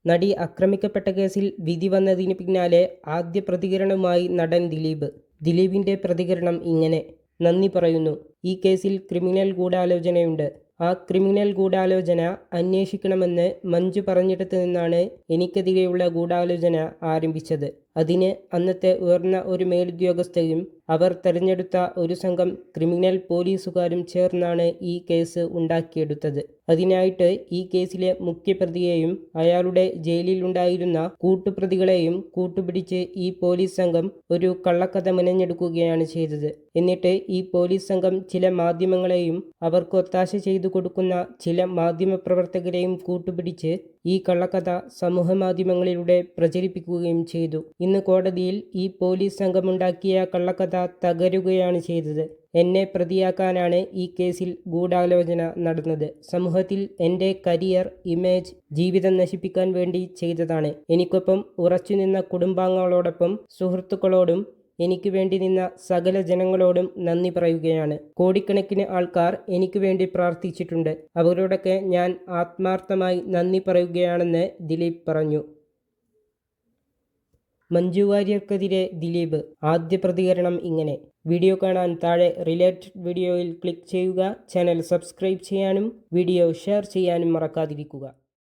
നടി ആക്രമിക്കപ്പെട്ട കേസിൽ വിധി വന്നതിന് പിന്നാലെ ആദ്യ പ്രതികരണവുമായി നടൻ ദിലീപ്. ദിലീപിന്റെ പ്രതികരണം ഇങ്ങനെ: നന്ദി പറയുന്നു. ഈ കേസിൽ ക്രിമിനൽ ഗൂഢാലോചനയുണ്ട്. ആ ക്രിമിനൽ ഗൂഢാലോചന അന്വേഷിക്കണമെന്ന് മഞ്ജു പറഞ്ഞിടത്ത് നിന്നാണ് എനിക്കെതിരെയുള്ള ഗൂഢാലോചന ആരംഭിച്ചത്. അതിന് അന്നത്തെ ഉയർന്ന ഒരു മേലുദ്യോഗസ്ഥയും അവർ തെരഞ്ഞെടുത്ത ഒരു സംഘം ക്രിമിനൽ പോലീസുകാരും ചേർന്നാണ് ഈ കേസ് ഉണ്ടാക്കിയെടുത്തത്. അതിനായിട്ട് ഈ കേസിലെ മുഖ്യപ്രതിയെയും അയാളുടെ ജയിലിലുണ്ടായിരുന്ന കൂട്ടുപ്രതികളെയും കൂട്ടുപിടിച്ച് ഈ പോലീസ് സംഘം ഒരു കള്ളക്കഥ മെനഞ്ഞെടുക്കുകയാണ് ചെയ്തത്. എന്നിട്ട് ഈ പോലീസ് സംഘം ചില മാധ്യമങ്ങളെയും അവർക്ക് ഒത്താശ ചെയ്തു കൊടുക്കുന്ന ചില മാധ്യമപ്രവർത്തകരെയും കൂട്ടുപിടിച്ച് ഈ കള്ളക്കഥ സമൂഹമാധ്യമങ്ങളിലൂടെ പ്രചരിപ്പിക്കുകയും ചെയ്തു. ഇന്ന് കോടതിയിൽ ഈ പോലീസ് സംഘമുണ്ടാക്കിയ കള്ളക്കഥ തകരുകയാണ് ചെയ്തത്. എന്നെ പ്രതിയാക്കാനാണ് ഈ കേസിൽ ഗൂഢാലോചന നടന്നത്. സമൂഹത്തിൽ എൻ്റെ കരിയർ, ഇമേജ്, ജീവിതം നശിപ്പിക്കാൻ വേണ്ടി ചെയ്തതാണ്. എനിക്കൊപ്പം ഉറച്ചുനിന്ന കുടുംബാംഗങ്ങളോടൊപ്പം സുഹൃത്തുക്കളോടും എനിക്ക് വേണ്ടി നിന്ന സകല ജനങ്ങളോടും നന്ദി പറയുകയാണ്. കോടിക്കണക്കിന് ആൾക്കാർ എനിക്ക് വേണ്ടി പ്രാർത്ഥിച്ചിട്ടുണ്ട്. അവരോടൊക്കെ ഞാൻ ആത്മാർത്ഥമായി നന്ദി പറയുകയാണെന്ന് ദിലീപ് പറഞ്ഞു. മഞ്ജു വാര്യർക്കെതിരെ ദിലീപ്. ആദ്യ പ്രതികരണം ഇങ്ങനെ: വീഡിയോ കാണാൻ താഴെ റിലേറ്റഡ് വീഡിയോയിൽ ക്ലിക്ക് ചെയ്യുക. ചാനൽ സബ്സ്ക്രൈബ് ചെയ്യാനും വീഡിയോ ഷെയർ ചെയ്യാനും മറക്കാതിരിക്കുക.